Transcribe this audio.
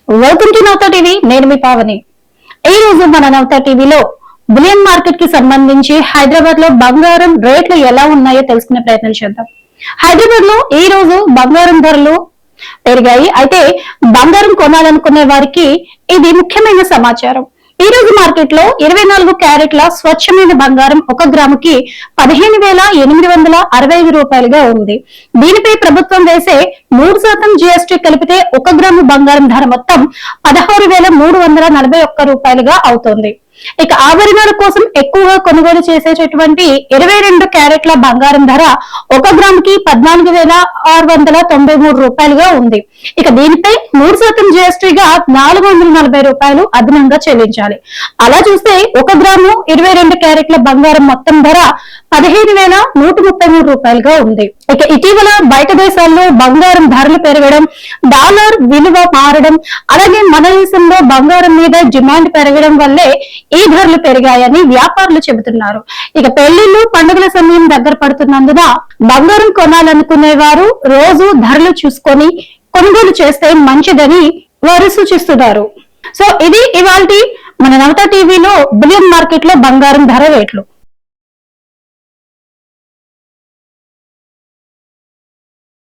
Welcome to Navata TV. నేను మీ పావని. ఈ రోజు మన నవత టీవీలో బులియన్ మార్కెట్ కి సంబంధించి హైదరాబాద్ లో బంగారం రేట్లు ఎలా ఉన్నాయో తెలుసుకునే ప్రయత్నం చేద్దాం. హైదరాబాద్ లో ఈ రోజు బంగారం ధరలు పెరిగాయి. అయితే బంగారం కొనాలనుకునే వారికి ఇది ముఖ్యమైన సమాచారం. ఈ రోజు మార్కెట్ లో 24 క్యారెట్ల స్వచ్ఛమైన బంగారం 1 గ్రాముకి 15,865 రూపాయలుగా ఉంది. దీనిపై ప్రభుత్వం వేసే 3% జీఎస్టీ కలిపితే 1 గ్రాము బంగారం ధర మొత్తం 16,341 రూపాయలుగా అవుతోంది. ఇక ఆభరణాల కోసం ఎక్కువగా కొనుగోలు చేసేటటువంటి 22 క్యారెట్ల బంగారం ధర 1 గ్రాముకి 14,693 రూపాయలుగా ఉంది. ఇక దీనిపై 3% జీఎస్టీగా 440 రూపాయలు అదనంగా చెల్లించాలి. అలా చూస్తే 1 గ్రాము 22 క్యారెట్ల బంగారం మొత్తం ధర 15,133 రూపాయలుగా ఉంది. ఇక ఇటీవల బయట దేశాల్లో బంగారం ధరలు పెరగడం, డాలర్ విలువ మారడం, అలాగే మన దేశంలో బంగారం మీద డిమాండ్ పెరగడం వల్లే ఈ ధరలు పెరిగాయని వ్యాపారులు చెబుతున్నారు. ఇక పెళ్లిళ్లు పండుగల సమయం దగ్గర పడుతున్నందున బంగారం కొనాలనుకునే వారు రోజు ధరలు చూసుకొని కొనుగోలు చేస్తే మంచిదని వారు సూచిస్తున్నారు. సో ఇది ఇవాల్టి మన నవత టీవీలో బులియన్ మార్కెట్ లో బంగారం ధర రేట్లు.